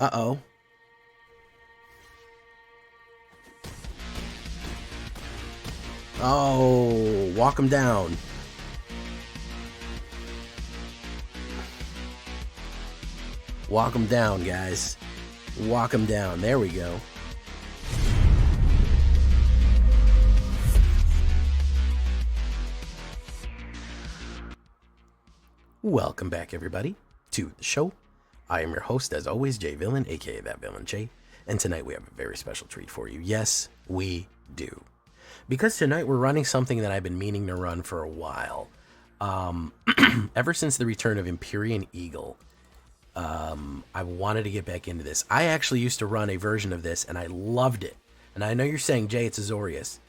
Uh-oh. Oh, walk him down. Walk him down, guys. Walk him down. There we go. Welcome back, everybody, to the show. I am your host, as always, Jay Villain, aka That Villain Jay, and tonight we have a very special treat for you. Yes, we do. Because tonight we're running something that I've been meaning to run for a while. Ever since the return of Empyrean Eagle, I wanted to get back into this. I actually used to run a version of this, and I loved it. And I know you're saying, Jay, it's Azorius.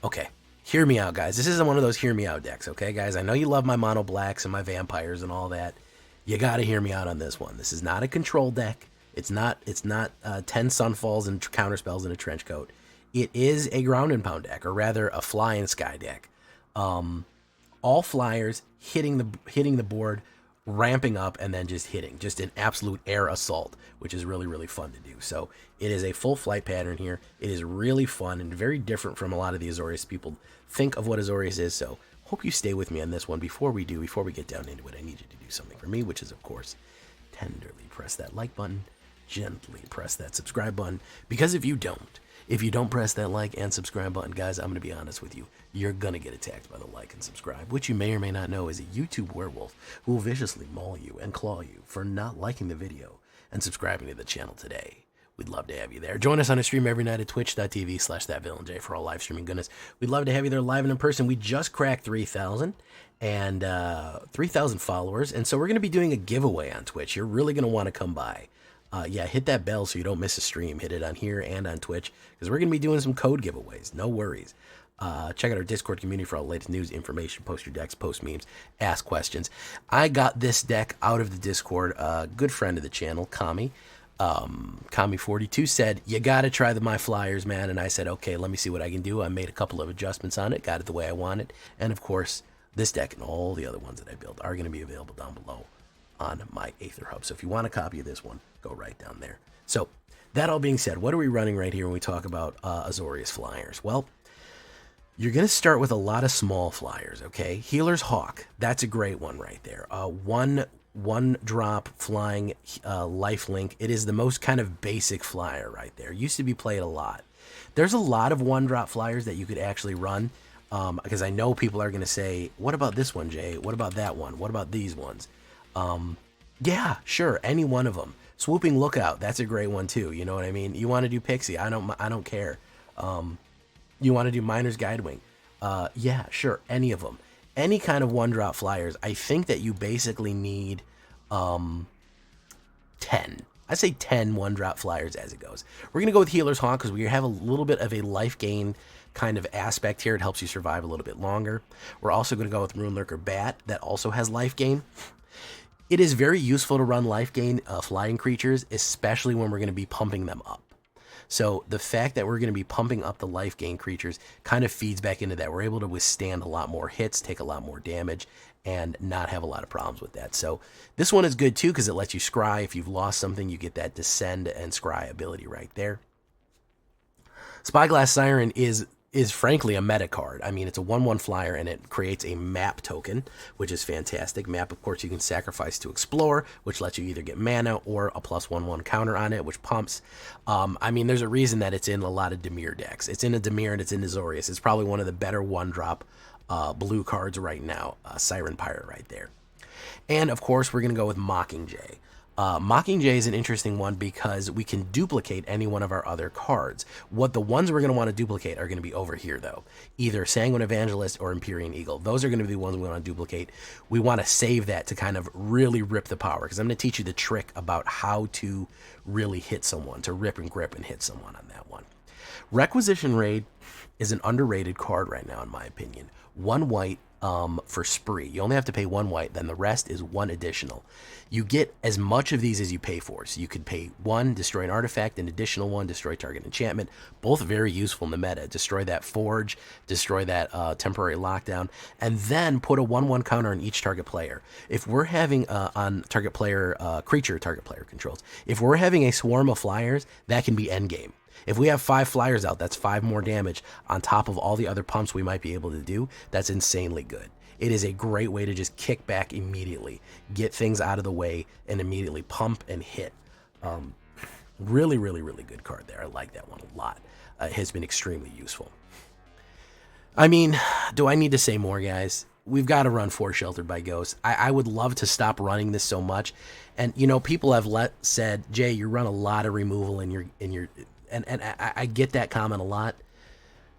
Okay. Hear me out, guys. This isn't one of those hear me out decks, okay, guys? I know you love my mono blacks and my vampires and all that. You got to hear me out on this one. This is not a control deck. It's not 10 Sunfalls and counterspells in a trench coat. It is a ground and pound deck, or rather a fly and sky deck. All flyers hitting the board, ramping up, and then just hitting. Just an absolute air assault, which is really, really fun to do. So it is a full flight pattern here. It is really fun and very different from a lot of the Azorius people think of what Azorius is. So hope you stay with me on this one. Before we get down into it, I need you to do something for me, which is, of course, tenderly press that like button, gently press that subscribe button, because if you don't press that like and subscribe button, guys, I'm going to be honest with you, you're going to get attacked by the like and subscribe, which you may or may not know is a YouTube werewolf who will viciously maul you and claw you for not liking the video and subscribing to the channel today. We'd love to have you there. Join us on a stream every night at twitch.tv/thatvillainj for all live streaming goodness. We'd love to have you there live and in person. We just cracked 3,000 and 3,000 followers, and so we're going to be doing a giveaway on Twitch. You're really going to want to come by. Yeah, hit that bell so you don't miss a stream. Hit it on here and on Twitch, because we're going to be doing some code giveaways. No worries. Check out our Discord community for all the latest news, information, post your decks, post memes, ask questions. I got this deck out of the Discord. Good friend of the channel, Kami. Kami42 said, you got to try the My Flyers, man. And I said, okay, let me see what I can do. I made a couple of adjustments on it, got it the way I wanted. And of course, this deck and all the other ones that I built are going to be available down below on my AetherHub. So if you want a copy of this one, go right down there. So that all being said, what are we running right here when we talk about Azorius flyers? Well, you're going to start with a lot of small flyers, okay? Healer's Hawk, that's a great one right there. One drop flying life link. It is the most kind of basic flyer right there. Used to be played a lot. There's a lot of one drop flyers that you could actually run, because I know people are going to say, what about this one, Jay? What about that one? What about these ones? Yeah, sure, any one of them. Swooping Lookout, that's a great one too. You know what I mean? You want to do Pixie, I don't care. You want to do Miner's Guidewing, yeah, sure, any of them. Any kind of one drop flyers. I think that you basically need 10. I say 10 one drop flyers as it goes. We're gonna go with Healer's Hawk because we have a little bit of a life gain kind of aspect here. It helps you survive a little bit longer. We're also going to go with Rune Lurker Bat, that also has life gain. It is very useful to run life gain flying creatures, especially when we're going to be pumping them up. So the fact that we're going to be pumping up the life gain creatures kind of feeds back into that. We're able to withstand a lot more hits, take a lot more damage, and not have a lot of problems with that. So this one is good too because it lets you scry. If you've lost something, you get that descend and scry ability right there. Spyglass Siren is frankly a meta card. I mean, it's a 1/1 flyer and it creates a map token, which is fantastic. Map, of course, you can sacrifice to explore, which lets you either get mana or a +1/1 counter on it, which pumps. I mean, there's a reason that it's in a lot of Dimir decks. It's in a Dimir and it's in Azorius. It's probably one of the better one-drop blue cards right now. Siren Pirate right there. And, of course, we're going to go with Mockingjay. Mockingjay is an interesting one because we can duplicate any one of our other cards. What the ones we're going to want to duplicate are going to be over here, though. Either Sanguine Evangelist or Empyrean Eagle. Those are going to be the ones we want to duplicate. We want to save that to kind of really rip the power, because I'm going to teach you the trick about how to really hit someone, to rip and grip and hit someone on that one. Requisition Raid is an underrated card right now, in my opinion. 1 white, for spree. You only have to pay 1 white, then the rest is 1 additional. You get as much of these as you pay for. So you could pay 1, destroy an artifact, an additional 1, destroy target enchantment. Both very useful in the meta. Destroy that forge, destroy that temporary lockdown, and then put a 1/1 counter on each target player. If we're having on target player creature target player controls, if we're having a swarm of flyers, that can be endgame. If we have 5 flyers out, that's 5 more damage on top of all the other pumps we might be able to do. That's insanely good. It is a great way to just kick back immediately, get things out of the way, and immediately pump and hit. Really, really, really good card there. I like that one a lot. It has been extremely useful. I mean, do I need to say more, guys? We've got to run 4 Sheltered by Ghosts. I would love to stop running this so much. And, you know, people have said, Jay, you run a lot of removal in your and I get that comment a lot.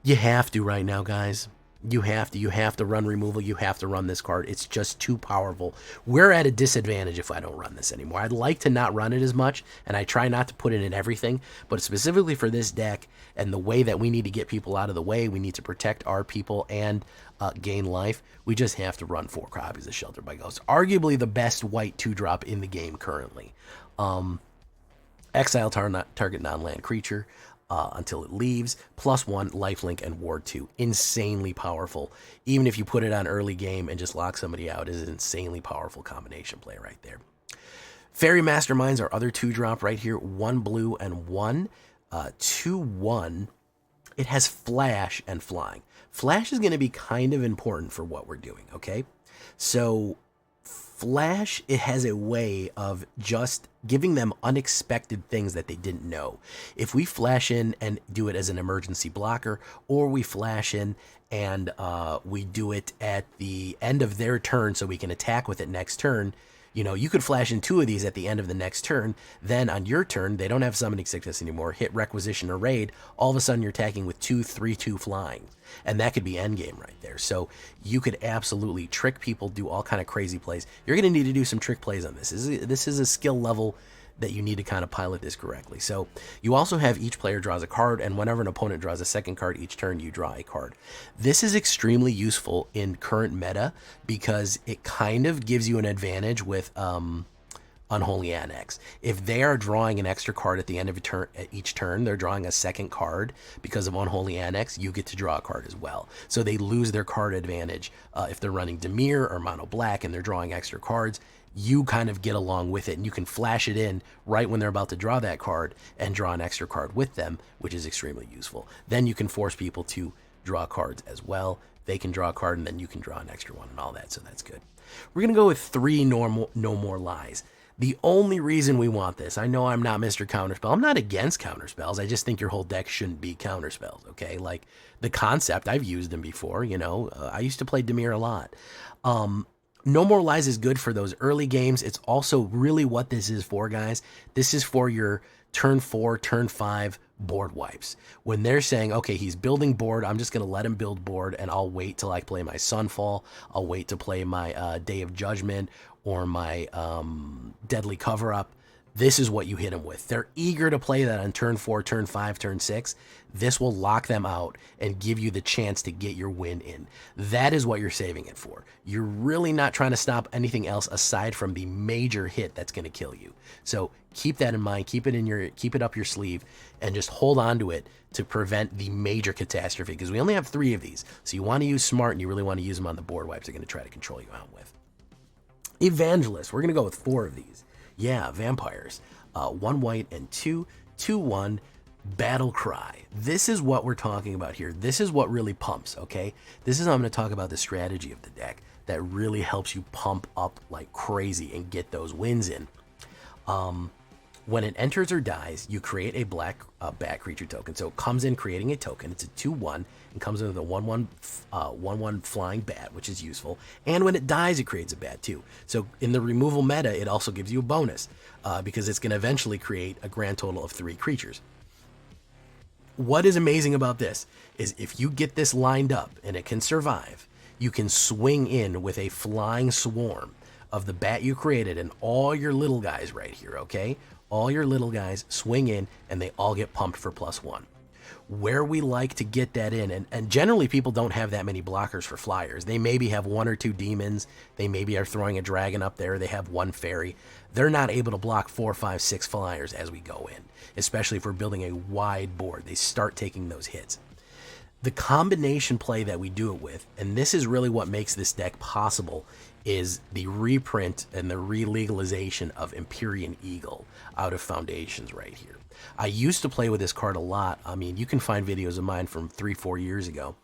You have to right now, guys. You have to run removal. You have to run this card. It's just too powerful. We're at a disadvantage if I don't run this anymore. I'd like to not run it as much, and I try not to put it in everything, but specifically for this deck and the way that we need to get people out of the way, we need to protect our people and gain life. We just have to run 4 copies of Sheltered by Ghosts. Arguably the best white 2-drop in the game currently. Exile target non-land creature until it leaves, +1 lifelink and ward 2. Insanely powerful. Even if you put it on early game and just lock somebody out, it is an insanely powerful combination play right there. Fairy Masterminds, our other 2-drop right here, 1 blue and 1, 2/1. It has flash and flying. Flash is going to be kind of important for what we're doing, okay? So Flash, it has a way of just giving them unexpected things that they didn't know. If we flash in and do it as an emergency blocker, or we flash in and we do it at the end of their turn so we can attack with it next turn, you know, you could flash in 2 of these at the end of the next turn. Then on your turn, they don't have summoning sickness anymore. Hit requisition or raid. All of a sudden, you're attacking with 2 3/2 flying, and that could be endgame right there. So you could absolutely trick people, do all kind of crazy plays. You're going to need to do some trick plays on this. This is a skill level that you need to kind of pilot this correctly. So you also have each player draws a card, and whenever an opponent draws a second card each turn, you draw a card. This is extremely useful in current meta because it kind of gives you an advantage with Unholy Annex. If they are drawing an extra card at the end of each turn, they're drawing a second card because of Unholy Annex, you get to draw a card as well. So they lose their card advantage. If they're running Dimir or Mono Black and they're drawing extra cards, you kind of get along with it, and you can flash it in right when they're about to draw that card and draw an extra card with them, which is extremely useful. Then you can force people to draw cards as well. They can draw a card, and then you can draw an extra one and all that, so that's good. We're going to go with 3 No More Lies. The only reason we want this, I know I'm not Mr. Counterspell. I'm not against counterspells. I just think your whole deck shouldn't be counterspells, okay? Like, the concept, I've used them before, you know. I used to play Dimir a lot. No More Lies is good for those early games. It's also really what this is for, guys. This is for your turn 4, turn 5 board wipes. When they're saying, okay, he's building board, I'm just going to let him build board, and I'll wait till I play my Sunfall. I'll wait to play my Day of Judgment or my Deadly Cover-Up. This is what you hit them with. They're eager to play that on turn 4, turn 5, turn 6. This will lock them out and give you the chance to get your win in. That is what you're saving it for. You're really not trying to stop anything else aside from the major hit that's going to kill you. So keep that in mind. Keep it up your sleeve, and just hold on to it to prevent the major catastrophe. Because we only have 3 of these, so you want to use smart, and you really want to use them on the board wipes. They're going to try to control you out with. Evangelist. We're going to go with 4 of these. Yeah, vampires. 1 white and 2, 2/1, Battle Cry. This is what we're talking about here. This is what really pumps, okay? This is how I'm going to talk about the strategy of the deck that really helps you pump up like crazy and get those wins in. When it enters or dies, you create a black bat creature token. So it comes in creating a token. It's a 2/1 and comes in with a 1/1 flying bat, which is useful. And when it dies, it creates a bat too. So in the removal meta, it also gives you a bonus because it's going to eventually create a grand total of 3 creatures. What is amazing about this is if you get this lined up and it can survive, you can swing in with a flying swarm of the bat you created and all your little guys right here, okay? All your little guys swing in and they all get pumped for +1. Where we like to get that in, and generally people don't have that many blockers for flyers. They maybe have 1 or 2 demons. They maybe are throwing a dragon up there. They have 1 fairy. They're not able to block 4, 5, 6 flyers as we go in, especially if we're building a wide board. They start taking those hits. The combination play that we do it with, and this is really what makes this deck possible, is the reprint and the re-legalization of Empyrean Eagle out of Foundations right here. I used to play with this card a lot. I mean, you can find videos of mine from 3-4 years ago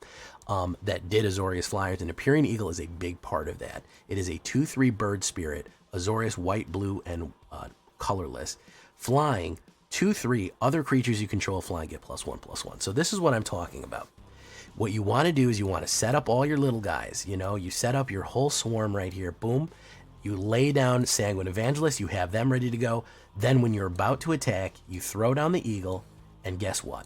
that did Azorius flyers, and Empyrean Eagle is a big part of that. It is a 2/3 bird spirit, Azorius white, blue, and colorless, flying 2/3. Other creatures you control flying get +1/+1. So this is what I'm talking about. What you want to do is you want to set up all your little guys. You know, you set up your whole swarm right here. Boom. You lay down Sanguine Evangelist. You have them ready to go. Then when you're about to attack, you throw down the eagle. And guess what?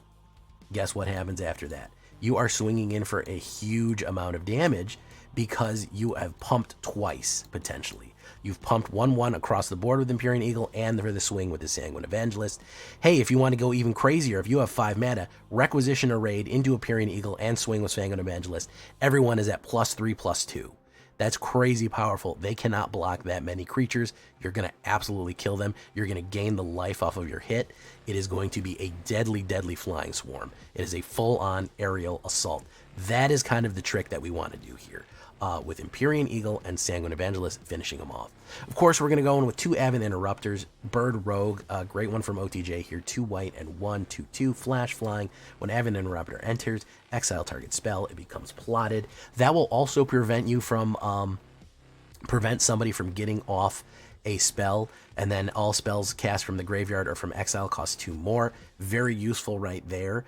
Guess what happens after that? You are swinging in for a huge amount of damage because you have pumped twice, potentially. You've pumped 1/1 across the board with Empyrean Eagle and for the swing with the Sanguine Evangelist. Hey, if you want to go even crazier, if you have 5 mana, requisition a raid into Empyrean Eagle and swing with Sanguine Evangelist. Everyone is at +3/+2. That's crazy powerful. They cannot block that many creatures. You're going to absolutely kill them. You're going to gain the life off of your hit. It is going to be a deadly, deadly flying swarm. It is a full-on aerial assault. That is kind of the trick that we want to do here. With Empyrean Eagle and Sanguine Evangelist finishing them off. Of course, we're going to go in with 2 Avid Interrupters. Bird Rogue, a great one from OTJ here. 2 white and 1, 2/2. Flash flying. When Avid Interrupter enters, exile target spell. It becomes plotted. That will also prevent you from, prevent somebody from getting off a spell. And then all spells cast from the graveyard or from exile cost 2 more. Very useful right there.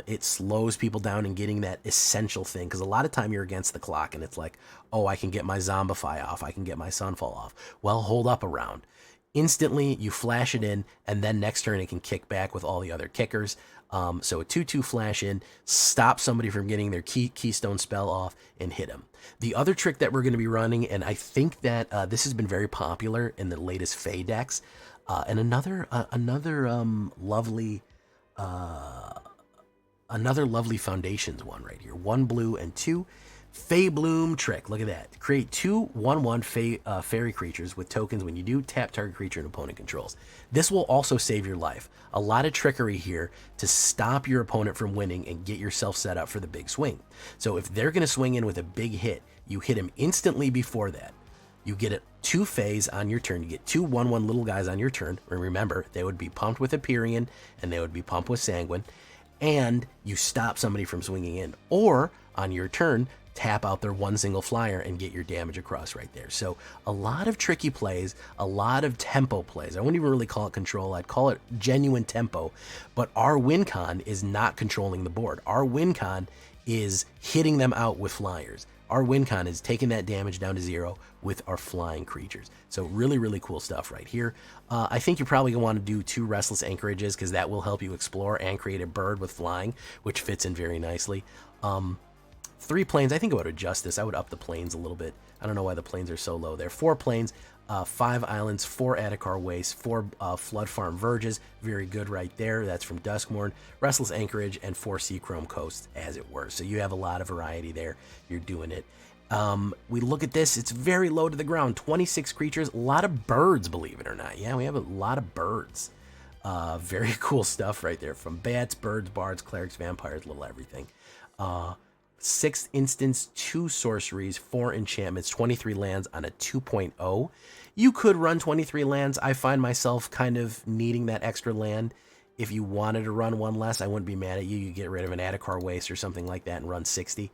It slows people down in getting that essential thing, because a lot of time you're against the clock and it's like, oh, I can get my Zombify off, I can get my Sunfall off. Well, hold up a round. Instantly, you flash it in, and then next turn it can kick back with all the other kickers. So a 2/2 flash in, stop somebody from getting their keystone spell off and hit them. The other trick that we're going to be running, and I think that this has been very popular in the latest Fae decks, and another lovely Foundations one right here. 1 blue and 2 Fae Bloom trick. Look at that. Create 2 1/1 fairy creatures with tokens. When you do, tap target creature and opponent controls. This will also save your life. A lot of trickery here to stop your opponent from winning and get yourself set up for the big swing. So if they're going to swing in with a big hit, you hit him instantly before that. You get 2 Faes on your turn. You get 2 1/1 little guys on your turn. And remember, they would be pumped with Empyrean and they would be pumped with Sanguine. And you stop somebody from swinging in. Or, on your turn, tap out their 1 single flyer and get your damage across right there. So, a lot of tricky plays, a lot of tempo plays. I wouldn't even really call it control. I'd call it genuine tempo. But our win con is not controlling the board. Our win con is hitting them out with flyers. Our win con is taking that damage down to 0 with our flying creatures. So really, really cool stuff right here. I think you're probably going to want to do 2 Restless Anchorages, because that will help you explore and create a bird with flying, which fits in very nicely. 3 planes. I think I would adjust this. I would up the planes a little bit. I don't know why the planes are so low there. 4 planes, 5 islands, 4 Attakar Wastes, 4 Flood Farm Verges. Very good right there. That's from Duskmourn. Restless Anchorage, and 4 Seachrome Coasts, as it were. So you have a lot of variety there. You're doing it. We look at this. It's very low to the ground. 26 creatures. A lot of birds, believe it or not. Yeah, we have a lot of birds. Very cool stuff right there. From bats, birds, bards, clerics, vampires, little everything. 6th instance, 2 sorceries, 4 enchantments, 23 lands on a 2.0. You could run 23 lands. I find myself kind of needing that extra land. If you wanted to run 1 less, I wouldn't be mad at you. You get rid of an Attakar Waste or something like that and run 60.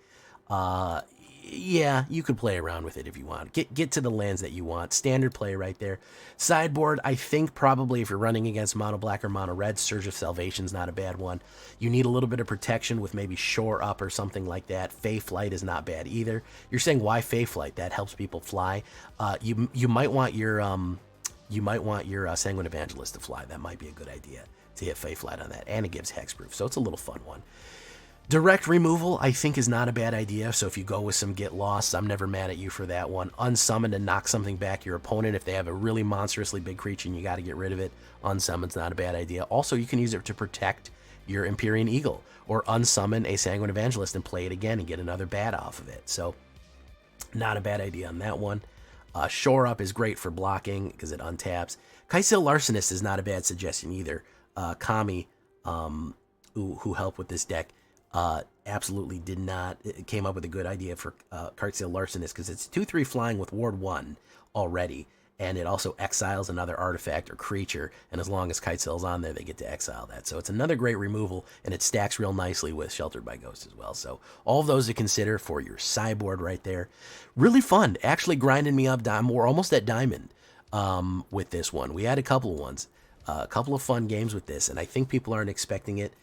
Yeah, you could play around with it if you want. Get to the lands that you want. Standard play right there. Sideboard, I think probably if you're running against mono black or mono red, Surge of Salvation's not a bad one. You need a little bit of protection with maybe Shore Up or something like that. Fey Flight is not bad either. You're saying why Fey Flight? That helps people fly. You might want your Sanguine Evangelist to fly. That might be a good idea to hit Fey Flight on that, and it gives hexproof, so it's a little fun one. Direct removal, I think, is not a bad idea. So if you go with some get lost, I'm never mad at you for that one. Unsummon and knock something back your opponent. If they have a really monstrously big creature and you got to get rid of it, unsummon's not a bad idea. Also, you can use it to protect your Empyrean Eagle, or unsummon a Sanguine Evangelist and play it again and get another bat off of it. So not a bad idea on that one. Shore Up is great for blocking because it untaps. Kai'Sail Larcenist is not a bad suggestion either. Kami, who helped with this deck, absolutely did not. It came up with a good idea for Kai'Sail Larcenist because it's 2/3 flying with Ward 1 already, and it also exiles another artifact or creature, and as long as Kitesail's on there, they get to exile that. So it's another great removal, and it stacks real nicely with Sheltered by Ghost as well. So all of those to consider for your sideboard right there. Really fun. Actually grinding me up. We're almost at Diamond with this one. We had a couple of ones. A couple of fun games with this, and I think people aren't expecting it.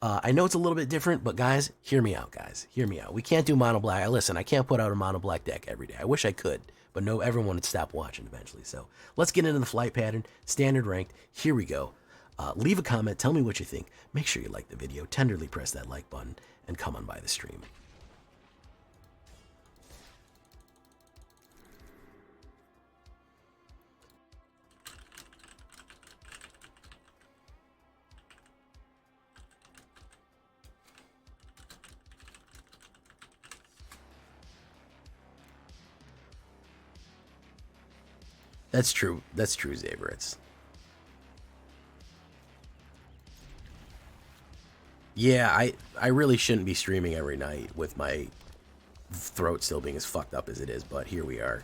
I know it's a little bit different, but guys, hear me out, guys. Hear me out. We can't do mono black. Listen, I can't put out a mono black deck every day. I wish I could, but no, everyone would stop watching eventually. So let's get into the flight pattern, standard ranked. Here we go. Leave a comment. Tell me what you think. Make sure you like the video. Tenderly press that like button and come on by the stream. That's true. That's true, Zabritz. Yeah, I really shouldn't be streaming every night with my throat still being as fucked up as it is, but here we are.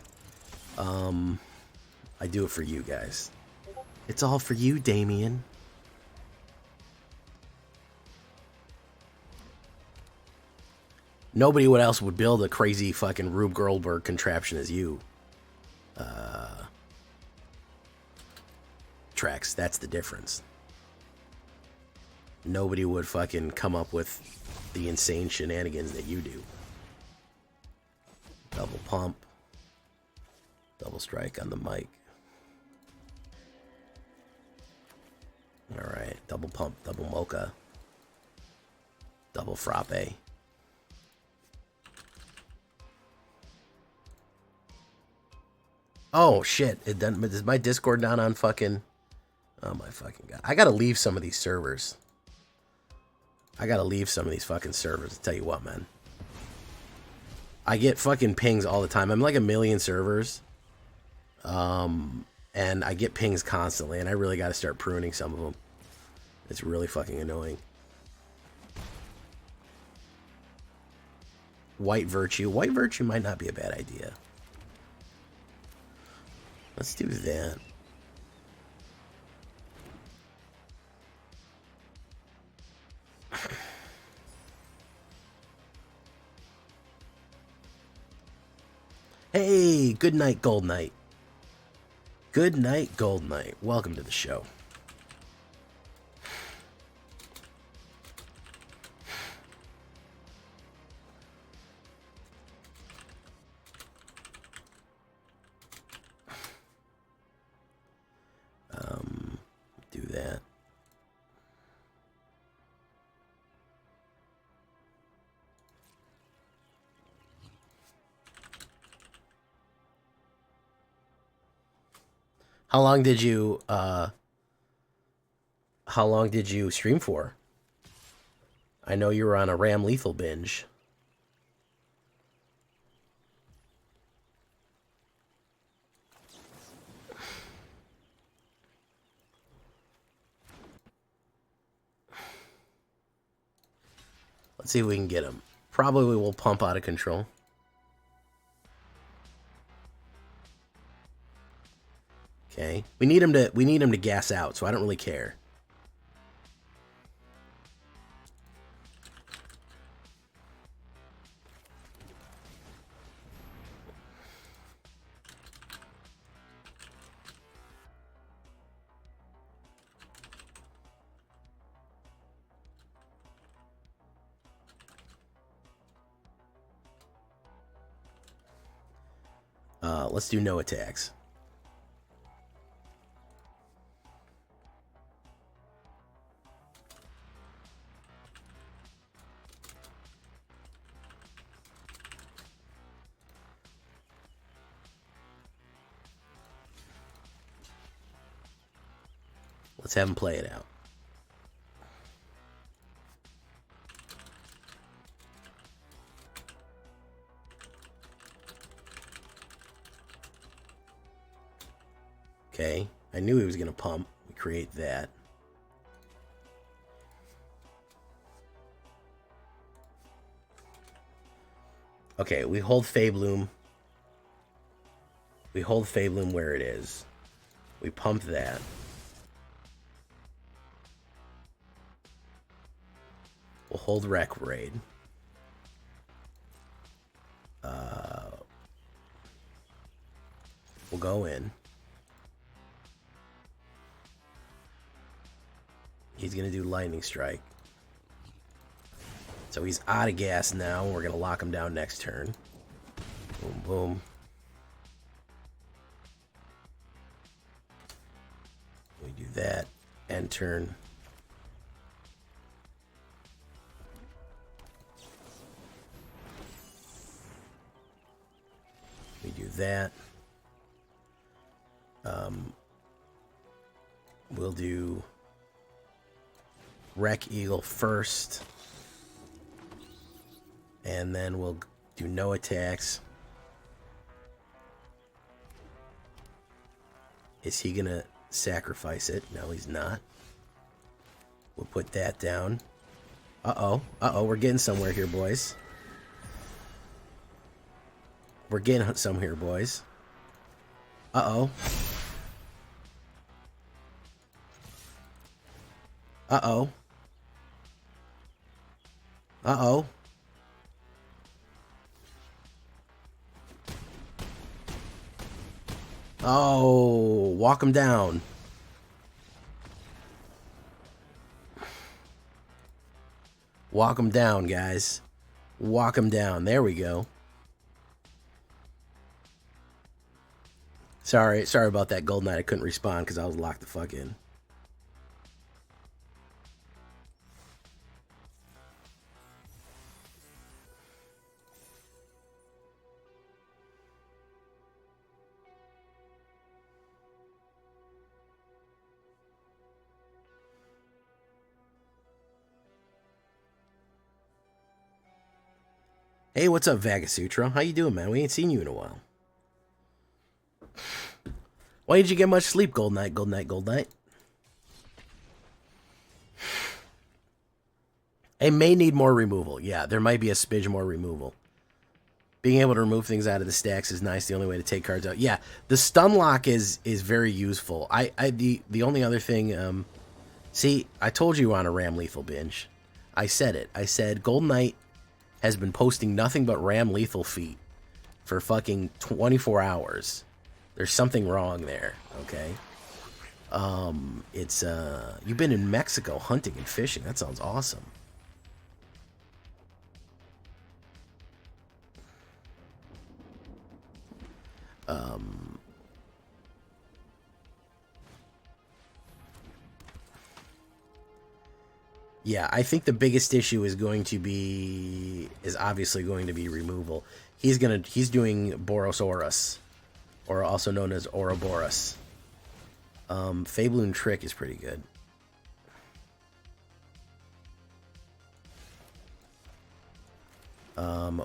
I do it for you guys. It's all for you, Damien. Nobody else would build a crazy fucking Rube Goldberg contraption as you. Tracks, that's the difference. Nobody would fucking come up with the insane shenanigans that you do. Double pump. Double strike on the mic. Alright, double pump, double mocha. Double frappe. Oh shit, it doesn't, is my Discord down on fucking... Oh my fucking god. I gotta leave some of these servers. I gotta leave some of these fucking servers. I'll tell you what, man. I get fucking pings all the time. I'm like 1 million servers. And I get pings constantly, and I really gotta start pruning some of them. It's really fucking annoying. White Virtue. White Virtue might not be a bad idea. Let's do that. Hey, good night, Gold Knight. Good night, Gold Knight. Welcome to the show. Do that. How long did you stream for? I know you were on a Ram Lethal binge. Let's see if we can get him. Probably will pump out of control. Okay. We need him to gas out, so I don't really care. Let's do no attacks. Let's have him play it out. Okay, I knew he was going to pump. We create that. Okay, we hold Fabloom. We hold Fabloom where it is. We pump that. We'll hold Wreck Raid. We'll go in. He's going to do Lightning Strike. So he's out of gas now. We're going to lock him down next turn. Boom, boom. We do that. End turn. We do that. We'll do Wreck Eagle first. And then we'll do no attacks. Is he going to sacrifice it? No, he's not. We'll put that down. Uh-oh. Uh-oh, we're getting somewhere here, boys. We're getting somewhere here, boys. Uh-oh. Uh-oh. Uh-oh. Oh, walk him down. Walk him down, guys. Walk him down. There we go. Sorry about that, Golden Knight. I couldn't respond because I was locked the fuck in. Hey, what's up, Vagasutra? How you doing, man? We ain't seen you in a while. Why didn't you get much sleep, Gold Knight, Gold Knight, Gold Knight? It may need more removal. Yeah, there might be a smidge more removal. Being able to remove things out of the stacks is nice. The only way to take cards out. Yeah, the stun lock is very useful. The only other thing, see, I told you on a Ram Lethal binge. I said it. I said Gold Knight has been posting nothing but Ram Lethal feet for fucking 24 hours. There's something wrong there, okay? It's, you've been in Mexico hunting and fishing. That sounds awesome. Yeah, I think the biggest issue is obviously going to be removal. He's doing Borosaurus, or also known as Ouroboros. Fabloon Trick is pretty good.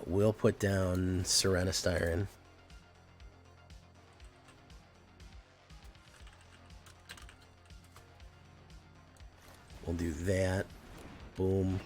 We'll put down Serenastyron. We'll do that. Boom.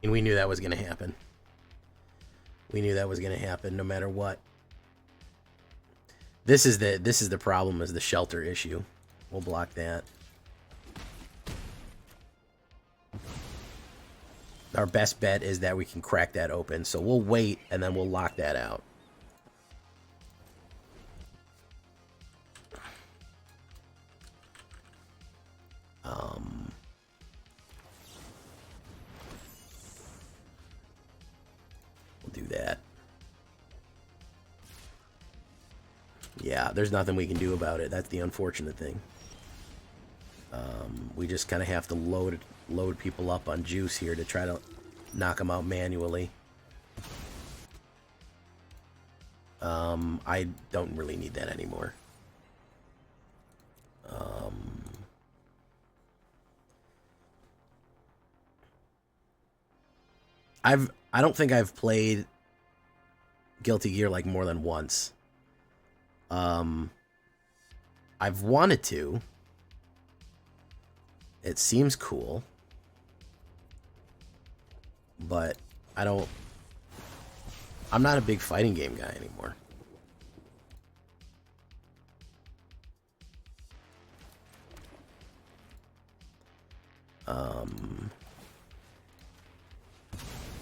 And we knew that was going to happen. We knew that was going to happen no matter what. This is the problem, is the shelter issue. We'll block that. Our best bet is that we can crack that open. So we'll wait and then we'll lock that out. We'll do that. Yeah, there's nothing we can do about it. That's the unfortunate thing. We just kind of have to load people up on juice here to try to knock them out manually. I don't really need that anymore. I don't think I've played Guilty Gear like more than once. I've wanted to. It seems cool. But I'm not a big fighting game guy anymore.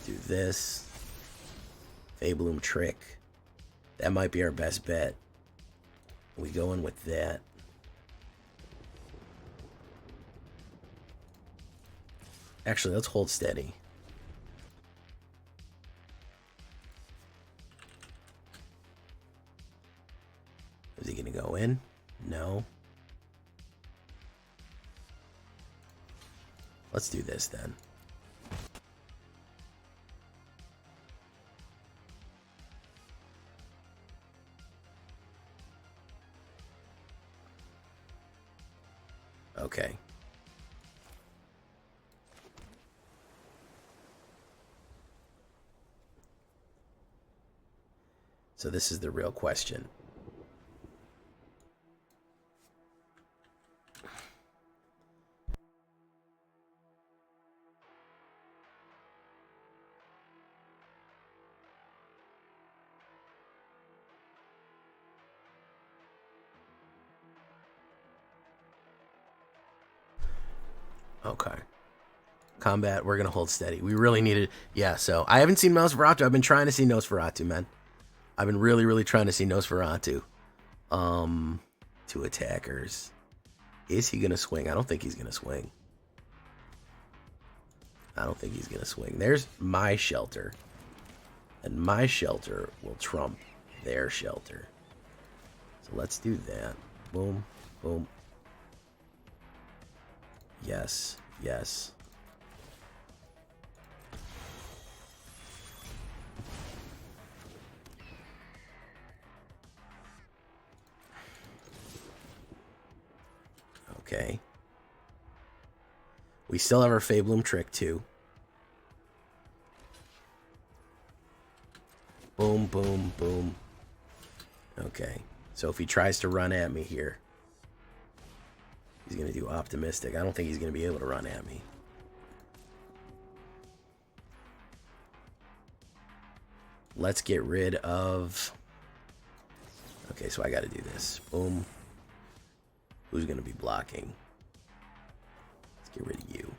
Do this. Fabloom Trick. That might be our best bet. We go in with that. Actually, let's hold steady. Is he going to go in? No. Let's do this then. Okay. So this is the real question. Okay. Combat, we're going to hold steady. We really needed... Yeah, so I haven't seen Nosferatu. I've been trying to see Nosferatu, man. I've been really, really trying to see Nosferatu. Two attackers. Is he going to swing? I don't think he's going to swing. I don't think he's going to swing. There's my shelter. And my shelter will trump their shelter. So let's do that. Boom, boom. Yes, yes. Okay. We still have our Fabloom Trick, too. Boom, boom, boom. Okay. So if he tries to run at me here, he's going to do Optimistic. I don't think he's going to be able to run at me. Let's get rid of... Okay, so I got to do this. Boom. Who's going to be blocking? Let's get rid of you.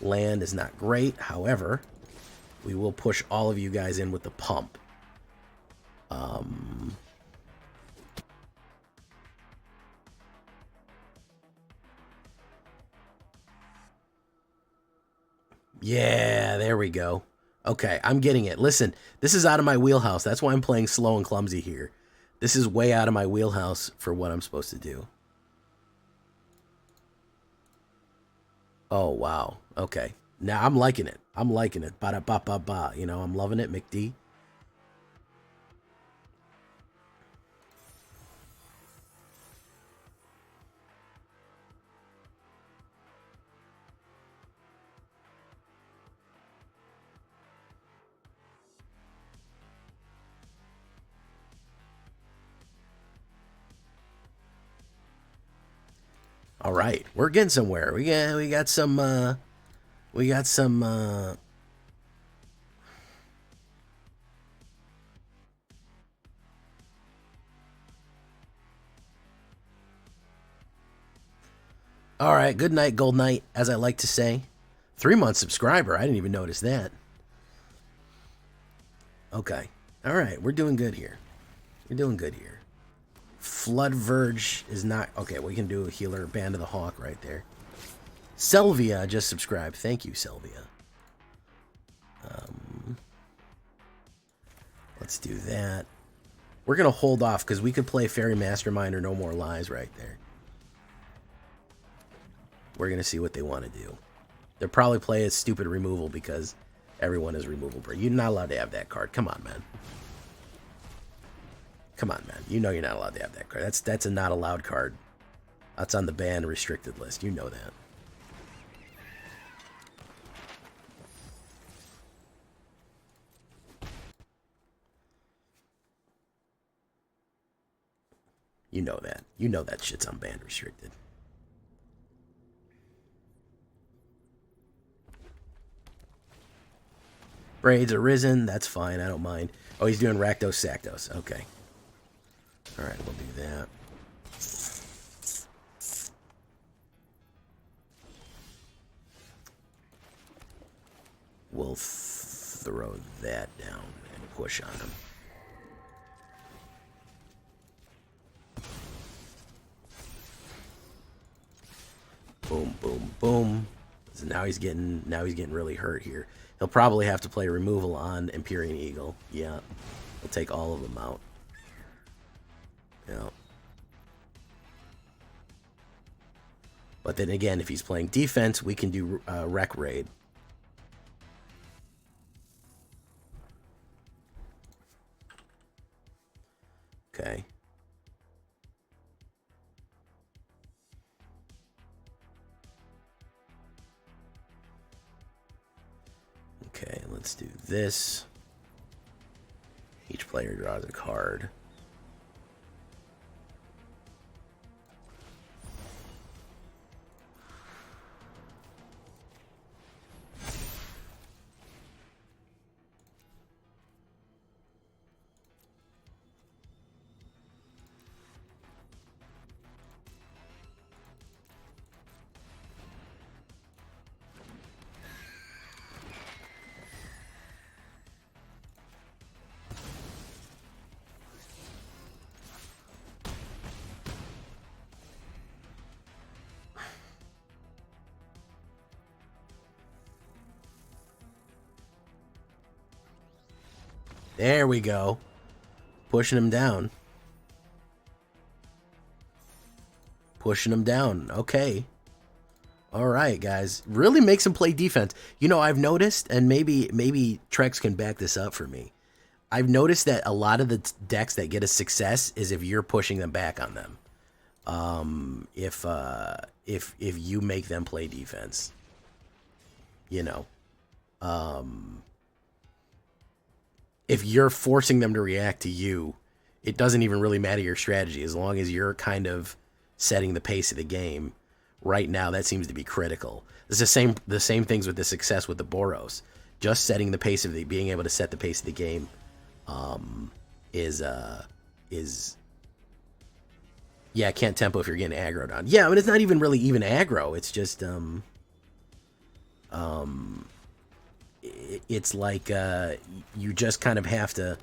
Land is not great. However, we will push all of you guys in with the pump. Yeah, there we go. Okay, I'm getting it. Listen, this is out of my wheelhouse. That's why I'm playing slow and clumsy here. This is way out of my wheelhouse for what I'm supposed to do. Oh, wow. Okay. Now I'm liking it. I'm liking it. Ba-da-ba-ba-ba. You know, I'm loving it, McD. All right, we're getting somewhere. We got some all right, good night, Gold Knight, as I like to say. 3-month subscriber. I didn't even notice that. Okay. All right, we're doing good here. We're doing good here. Flood Verge is not... Okay, we can do a healer, Band of the Hawk right there. Selvia just subscribed. Thank you, Selvia. Let's do that. We're going to hold off because we could play Fairy Mastermind or No More Lies right there. We're going to see what they want to do. They'll probably play a stupid removal because everyone is removal. You're not allowed to have that card. Come on, man. Come on, man. You know you're not allowed to have that card. That's a not allowed card. That's on the banned restricted list. You know that. You know that. You know that shit's on banned restricted. Braids Arisen. That's fine. I don't mind. Oh, he's doing Rakdos Sakdos. Okay. All right, we'll do that. We'll throw that down and push on him. Boom, boom, boom. So now he's getting really hurt here. He'll probably have to play removal on Empyrean Eagle. Yeah, he'll take all of them out. Yeah. But then again, if he's playing defense, we can do Wreck Raid. Okay. Okay, let's do this. Each player draws a card. There we go. Pushing him down. Pushing him down. Okay. All right, guys. Really makes him play defense. You know, I've noticed, and maybe Trex can back this up for me. I've noticed that a lot of the decks that get a success is if you're pushing them back on them. If you make them play defense. You know. If you're forcing them to react to you, it doesn't even really matter your strategy. As long as you're kind of setting the pace of the game, right now that seems to be critical. It's the same things with the success with the Boros. Just setting the pace of being able to set the pace of the game is yeah, can't tempo if you're getting aggroed on. Yeah, I mean it's not even really even aggro. It's just it's like you just kind of have to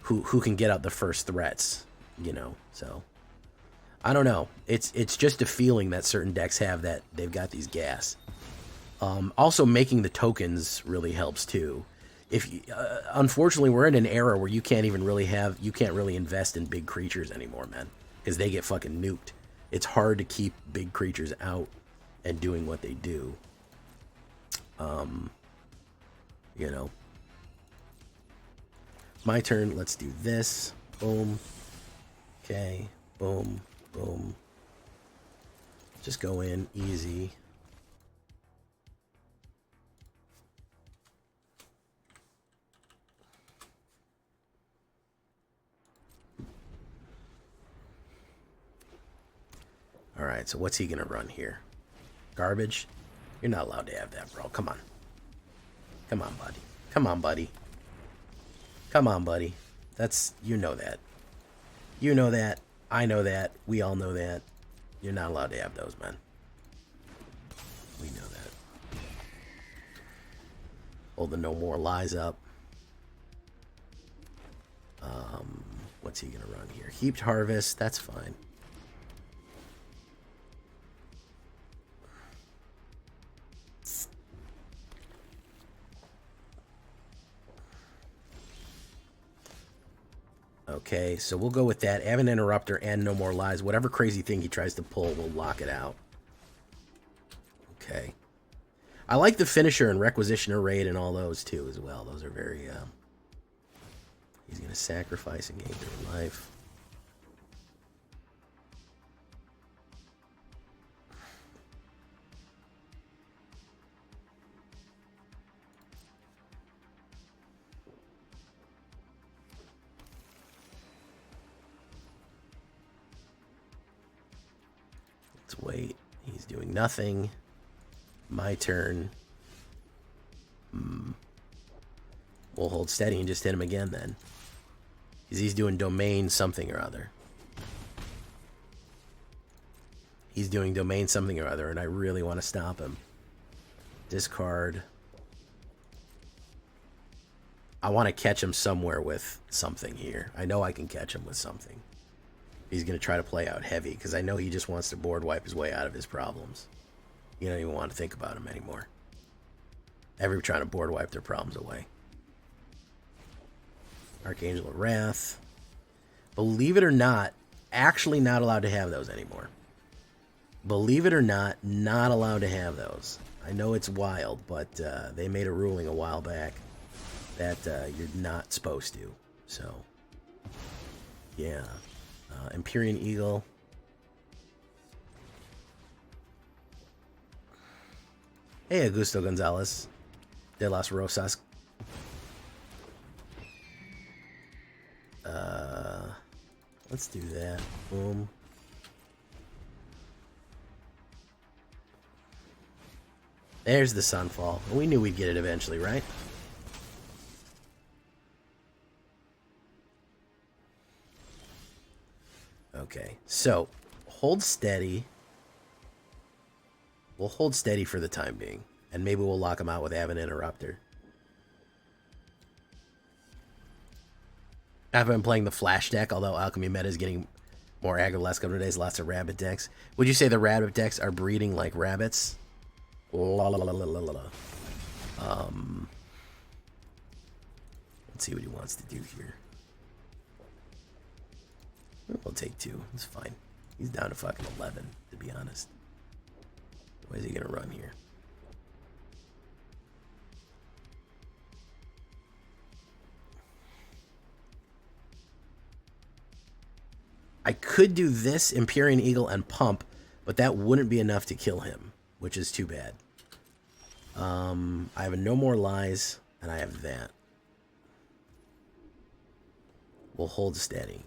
who can get out the first threats, you know. So I don't know. It's just a feeling that certain decks have that they've got these gas. Also, making the tokens really helps too. If unfortunately we're in an era where you can't really invest in big creatures anymore, man, because they get fucking nuked. It's hard to keep big creatures out and doing what they do. You know. My turn. Let's do this. Boom. Okay. Boom. Boom. Just go in easy. All right, so what's he gonna run here? Garbage? You're not allowed to have that, bro. Come on. Come on, buddy. Come on, buddy. Come on, buddy. That's, you know that. You know that. I know that. We all know that. You're not allowed to have those, man. We know that. Hold the No More Lies up. What's he gonna run here? Heaped Harvest. That's fine. Okay, so we'll go with that. Have an interrupter and no more lies. Whatever crazy thing he tries to pull, we'll lock it out. Okay. I like the finisher and requisitioner raid and all those too as well. Those are very... he's going to sacrifice and gain 3 life. Let's wait. He's doing nothing. My turn. We'll hold steady and just hit him again then. Because he's doing domain something or other. He's doing domain something or other, and I really want to stop him. Discard. I want to catch him somewhere with something here. I know I can catch him with something. He's going to try to play out heavy, because I know he just wants to board wipe his way out of his problems. You don't even want to think about him anymore. Everyone trying to board wipe their problems away. Archangel of Wrath. Believe it or not, actually not allowed to have those anymore. Believe it or not allowed to have those. I know it's wild, but they made a ruling a while back that you're not supposed to. So, yeah. Empyrean Eagle. Hey, Augusto Gonzalez. De Las Rosas. Let's do that. Boom. There's the Sunfall. We knew we'd get it eventually, right? Okay, so hold steady. We'll hold steady for the time being, and maybe we'll lock him out with Have an Interrupter. I've been playing the Flash deck, although Alchemy meta is getting more aggro the last couple of days. Lots of rabbit decks. Would you say the rabbit decks are breeding like rabbits? La, la, la, la, la, la. Let's see what he wants to do here. We'll take 2. It's fine. He's down to fucking 11, to be honest. What is he gonna run here? I could do this, Empyrean Eagle, and pump, but that wouldn't be enough to kill him, which is too bad. I have no more lies, and I have that. We'll hold steady.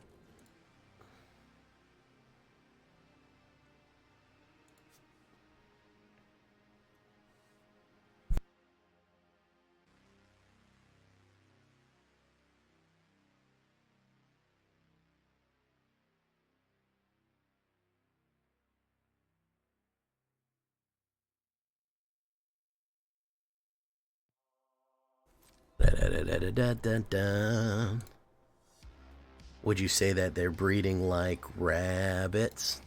Would you say that they're breeding like rabbits?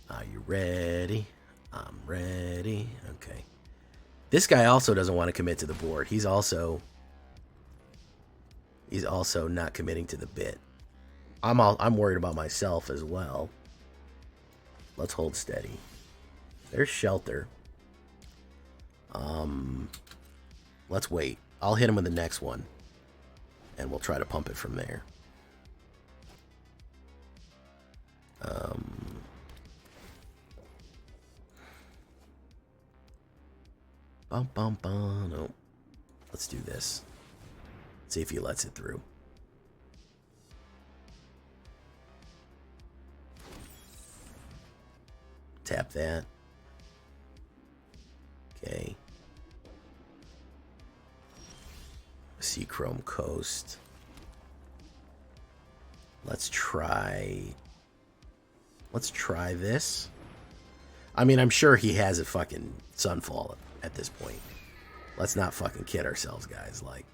Are you ready? I'm ready. Okay. This guy also doesn't want to commit to the board. He's also not committing to the bit. I'm worried about myself as well. Let's hold steady. There's shelter. Let's wait. I'll hit him with the next one, and we'll try to pump it from there. No. Let's do this. See if he lets it through. Tap that. Okay. Seachrome Coast. Let's try this. I mean, I'm sure he has a fucking Sunfall at this point. Let's not fucking kid ourselves, guys. Like,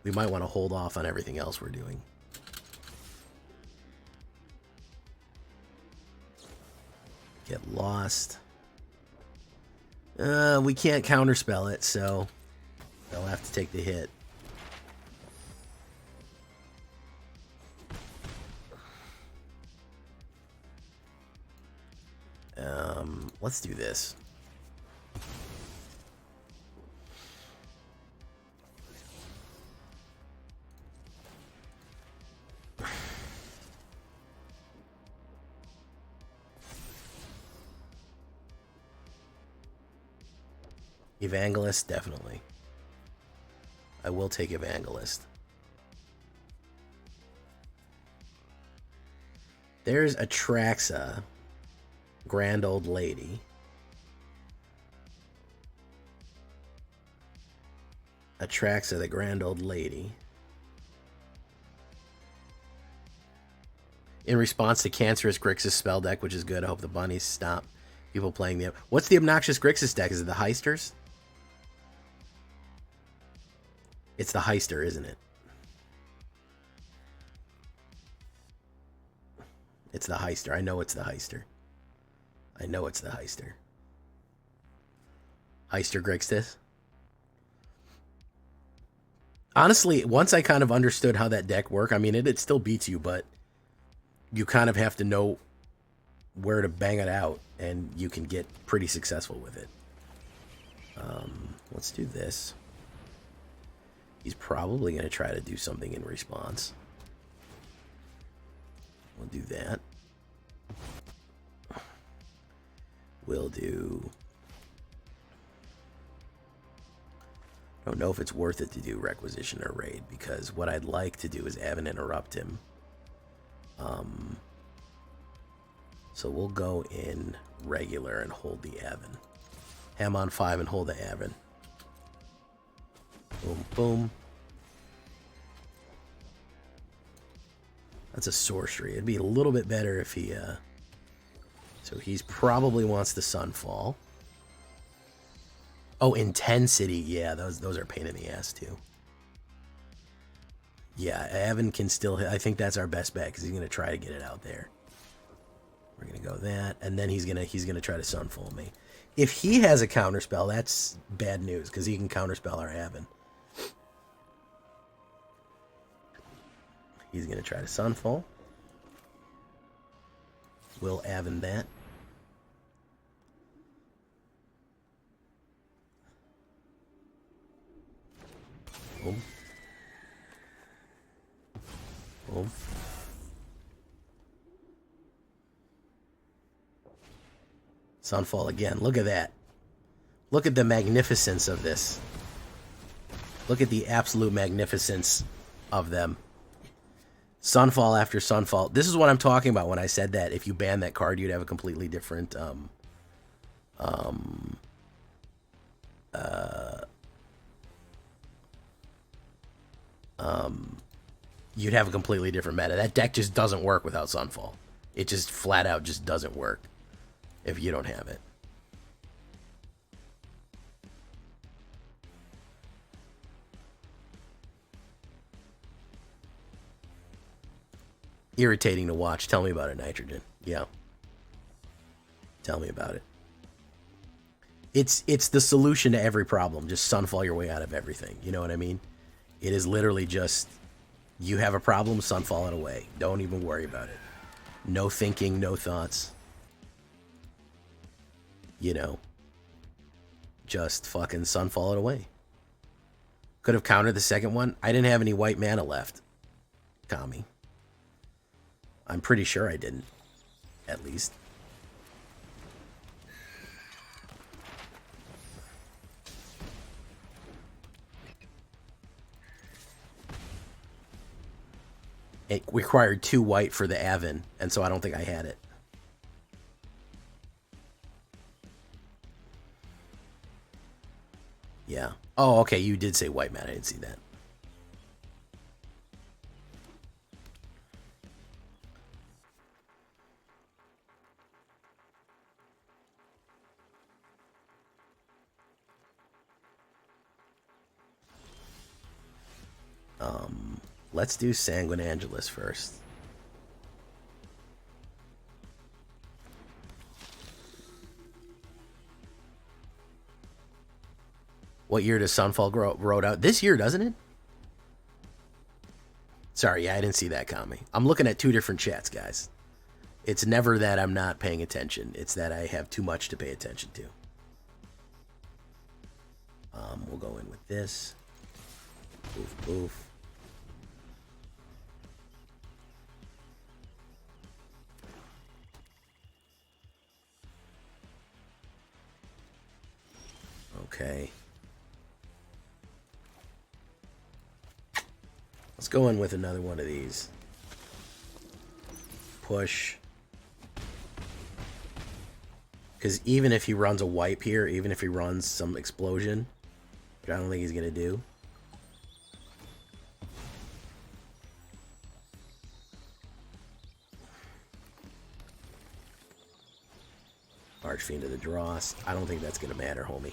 we might want to hold off on everything else we're doing. Get lost. We can't counterspell it, so They'll have to take the hit. Let's do this. Evangelist, definitely. I will take Evangelist. There's Atraxa, Grand Old Lady. Atraxa, the Grand Old Lady. In response to Cancerous Grixis spell deck, which is good. I hope the bunnies stop people playing the... What's the obnoxious Grixis deck? Is it the Heisters? It's the Heister, isn't it? It's the Heister. I know it's the Heister. I know it's the Heister. Heister Grixis. Honestly, once I kind of understood how that deck worked, I mean, it still beats you, but you kind of have to know where to bang it out, and you can get pretty successful with it. Let's do this. He's probably going to try to do something in response. We'll do that. We'll do... I don't know if it's worth it to do Requisition or Raid, because what I'd like to do is Aven interrupt him. So we'll go in regular and hold the Aven. Ham on 5 and hold the Aven. Boom, boom. That's a sorcery. It'd be a little bit better if he... So he's probably wants the Sunfall. Oh, Intensity. Yeah, those are a pain in the ass, too. Yeah, Aven can still hit. I think that's our best bet, because he's going to try to get it out there. We're going to go that, and then he's gonna try to Sunfall me. If he has a counterspell, that's bad news, because he can counterspell our Aven. He's going to try to Sunfall. We'll Aven that. Boom. Boom. Sunfall again. Look at that. Look at the magnificence of this. Look at the absolute magnificence of them. Sunfall after Sunfall. This is what I'm talking about when I said that if you ban that card, you'd have a completely different you'd have a completely different meta. That deck just doesn't work without Sunfall. It just flat out just doesn't work if you don't have it. Irritating to watch. Tell me about it, Nitrogen. Yeah. Tell me about it. It's the solution to every problem. Just Sunfall your way out of everything. You know what I mean? It is literally just, you have a problem, Sunfall it away. Don't even worry about it. No thinking, no thoughts. You know. Just fucking Sunfall it away. Could have countered the second one. I didn't have any white mana left. Kami. I'm pretty sure I didn't. At least. It required 2 white for the Aven, and so I don't think I had it. Yeah. Oh, okay, you did say white mana. I didn't see that. Let's do Sanguine Angelus first. What year does Sunfall roll out? This year, doesn't it? Sorry, yeah, I didn't see that coming. I'm looking at two different chats, guys. It's never that I'm not paying attention. It's that I have too much to pay attention to. We'll go in with this. Boof, boof. Okay. Let's go in with another one of these. Push. Because even if he runs a wipe here, even if he runs some explosion, which I don't think he's going to do. Archfiend to the Dross. I don't think that's going to matter, homie.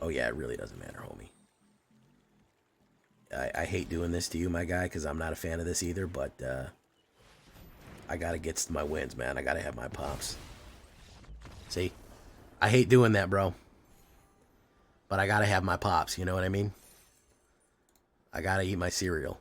Oh yeah, it really doesn't matter, homie. I hate doing this to you, my guy, because I'm not a fan of this either, but I got to get my wins, man. I got to have my pops. See? I hate doing that, bro. But I got to have my pops, you know what I mean? I got to eat my cereal.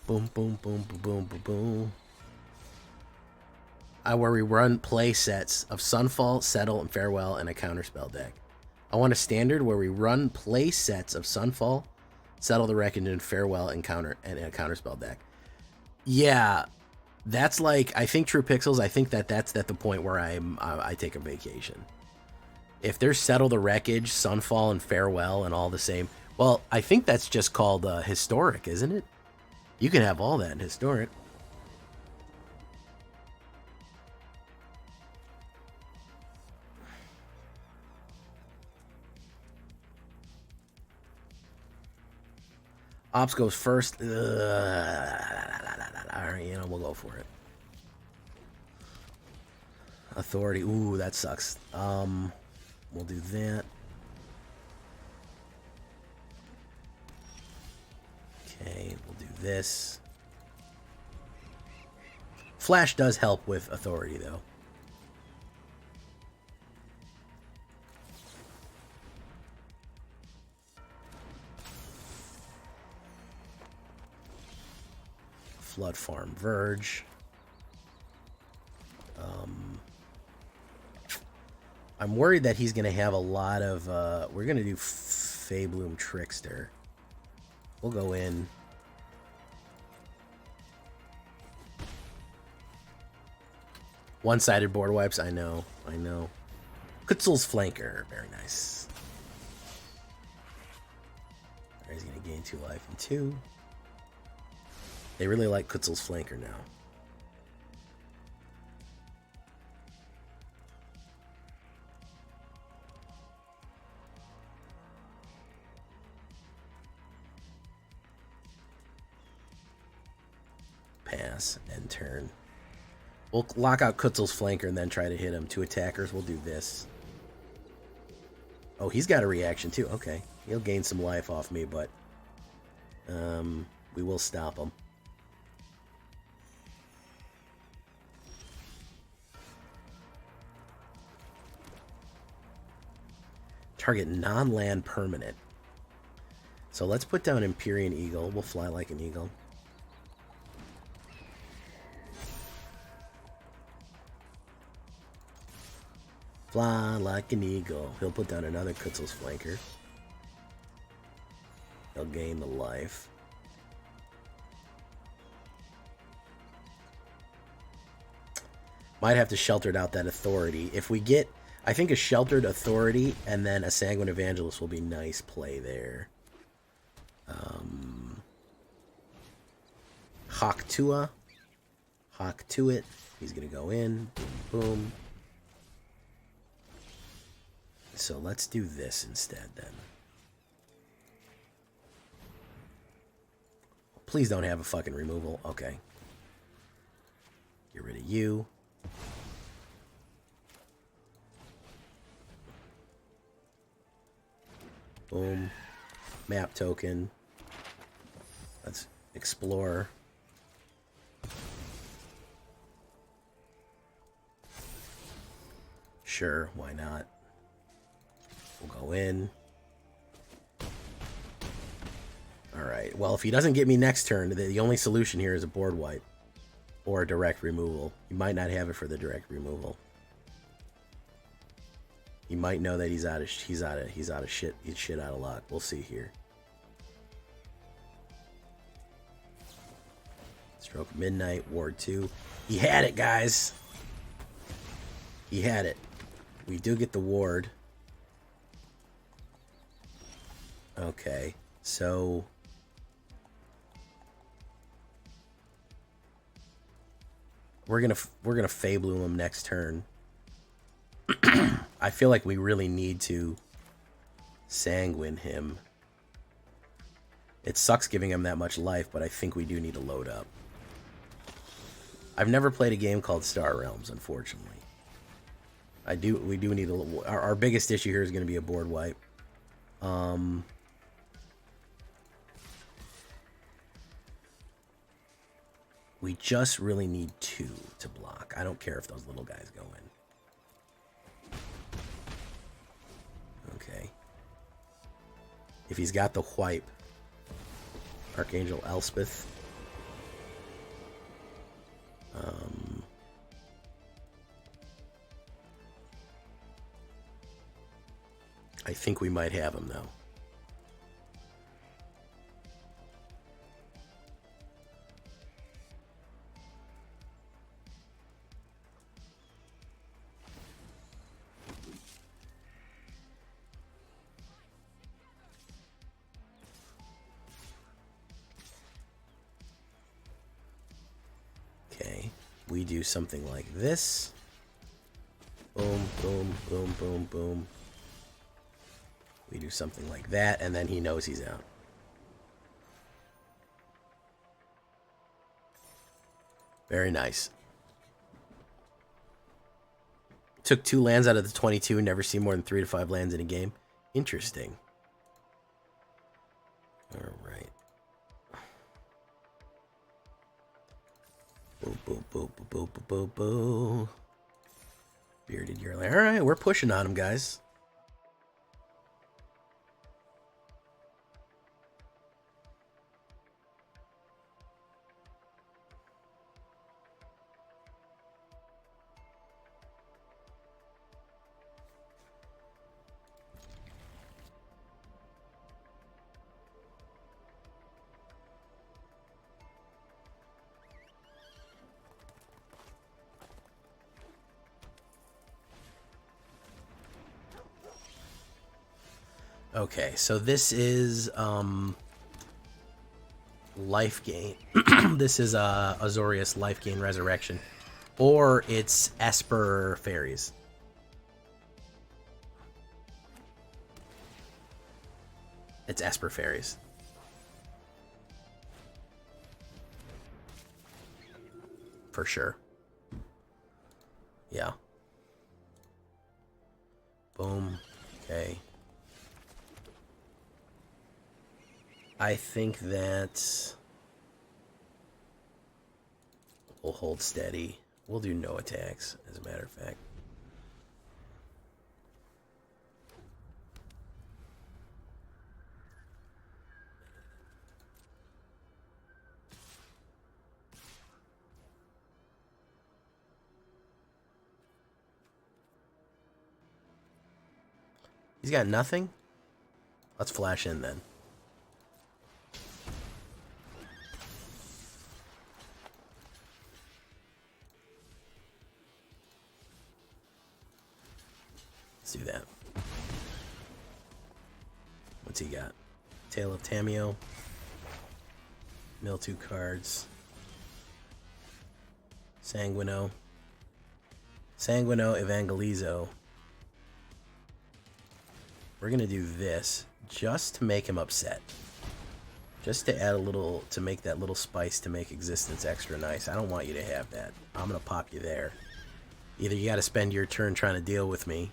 Boom, boom, boom, boom, boom, boom, boom. Where we run play sets of Sunfall, Settle, and Farewell in a counterspell deck. I want a standard where we run play sets of Sunfall, Settle the Reckoning, and Farewell and in a counterspell deck. Yeah, that's like, I think True Pixels, I think that's at the point where I take a vacation. If there's Settle the Wreckage, Sunfall, and Farewell and all the same, well, I think that's just called Historic, isn't it? You can have all that in Historic. Ops goes first. All right, you know, we'll go for it. Authority. Ooh, that sucks. We'll do that. Okay, we'll do this. Flash does help with authority, though. Flood Farm Verge. I'm worried that he's going to have a lot of... we're going to do Faebloom Trickster. We'll go in. One-sided board wipes, I know. Kutzel's Flanker, very nice. He's going to gain 2 life and 2. They really like Kutzel's Flanker now. Pass, end turn. We'll lock out Kutzel's Flanker and then try to hit him. 2 attackers, we'll do this. Oh, he's got a reaction too. Okay. He'll gain some life off me, but we will stop him. Target non-land permanent. So let's put down Empyrean Eagle. We'll fly like an eagle. Fly like an eagle. He'll put down another Kutzel's Flanker. He'll gain the life. Might have to shelter out that authority. If we get... I think a Sheltered Authority and then a Sanguine Evangelist will be nice play there. Hawk Tua. Hawk to it. He's going to go in. Boom, boom. So let's do this instead then. Please don't have a fucking removal. Okay. Get rid of you. Boom. Map token. Let's explore. Sure, why not? We'll go in. Alright, well, if he doesn't get me next turn, the only solution here is a board wipe. Or a direct removal. He might not have it for the direct removal. He might know that he's out of shit. He's shit out of luck. We'll see here. Stroke Midnight, Ward 2. He had it, guys. He had it. We do get the ward. Okay, so we're gonna Fabloom him next turn. I feel like we really need to Sanguine him. It sucks giving him that much life, but I think we do need to load up. I've never played a game called Star Realms, unfortunately. We do need a. Our biggest issue here is going to be a board wipe. We just really need 2 to block. I don't care if those little guys go in. Okay. If he's got the wipe, Archangel Elspeth. I think we might have him, though. Okay, we do something like this. Boom, boom, boom, boom, boom. We do something like that, and then he knows he's out. Very nice. Took 2 lands out of the 22. Never see more than 3 to 5 lands in a game. Interesting. All right. Boo, boo, boo, boo, boo, boo, boo, boo. Bearded Yearling. All right, we're pushing on him, guys. Okay, so this is life gain. This is Azorius life gain resurrection, or it's Esper fairies. It's Esper fairies. For sure. Yeah. Boom. Okay. I think that we'll hold steady. We'll do no attacks, as a matter of fact. He's got nothing? Let's flash in then. Let's do that. What's he got? Tale of Tamio. Mill 2 cards. Sanguino. Sanguino Evangelizo. We're going to do this just to make him upset. Just to add a little, to make that little spice to make existence extra nice. I don't want you to have that. I'm going to pop you there. Either you got to spend your turn trying to deal with me,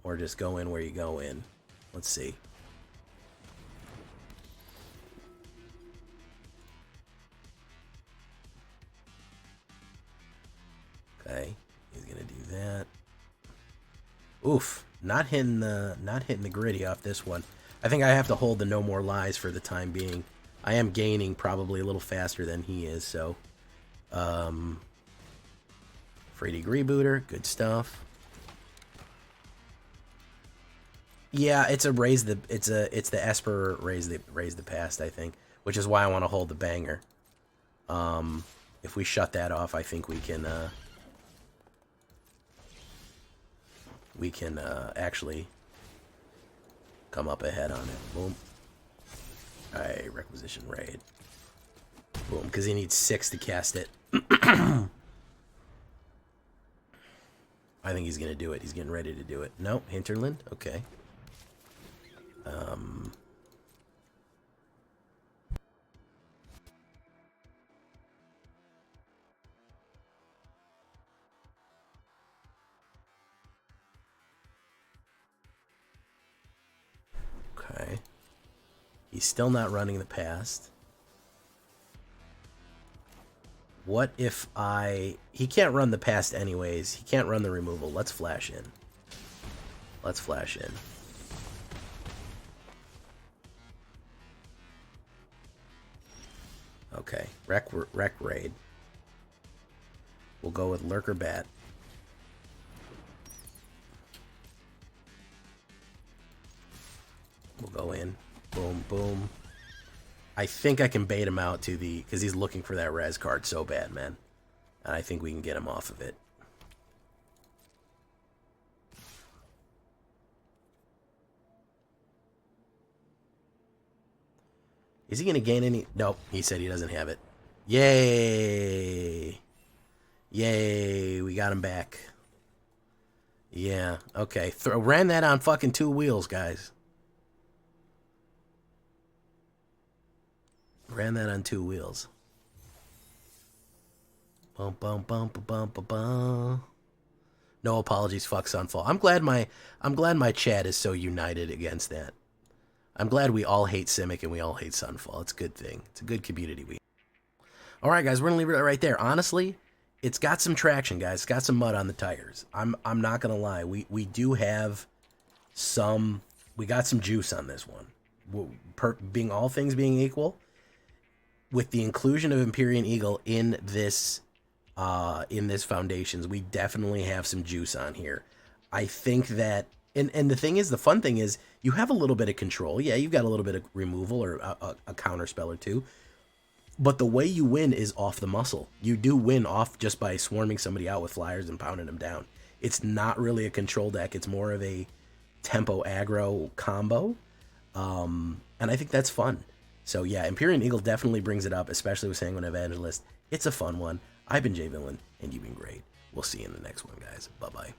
or just go in where you go in. Let's see. Okay, he's gonna do that. Oof, not hitting the gritty off this one. I think I have to hold the no more lies for the time being. I am gaining probably a little faster than he is, so free degree booter, good stuff. Yeah, it's a it's the Esper raise the past, I think, which is why I want to hold the banger. If we shut that off, I think we can actually come up ahead on it. Boom. Alright, requisition raid. Boom, because he needs 6 to cast it. I think he's gonna do it. He's getting ready to do it. Nope, Hinterland. Okay. Okay. He's still not running the past. What if he can't run the past anyways. He can't run the removal. Let's flash in. Let's flash in. Okay, wreck raid. We'll go with Lurker Bat. We'll go in. Boom, boom. I think I can bait him out to the... because he's looking for that res card so bad, man. And I think we can get him off of it. Is he going to gain any... Nope, he said he doesn't have it. Yay! Yay, we got him back. Yeah, okay. Ran that on fucking 2 wheels, guys. Ran that on 2 wheels. Bum bum bum bum bum bum bum. No apologies, fuck Sunfall. I'm glad my chat is so united against that. I'm glad we all hate Simic and we all hate Sunfall. It's a good thing. It's a good community. Alright guys, we're gonna leave it right there. Honestly, it's got some traction, guys. It's got some mud on the tires. I'm not gonna lie. We do have some... we got some juice on this one. Being all things being equal, with the inclusion of Empyrean Eagle in this Foundations, we definitely have some juice on here. I think that, and the thing is, the fun thing is, you have a little bit of control. Yeah, you've got a little bit of removal or a counter spell or two, but the way you win is off the muscle. You do win off just by swarming somebody out with flyers and pounding them down. It's not really a control deck. It's more of a tempo aggro combo, and I think that's fun. So yeah, Empyrean Eagle definitely brings it up, especially with Sanguine Evangelist. It's a fun one. I've been Jay Villain, and you've been great. We'll see you in the next one, guys. Bye-bye.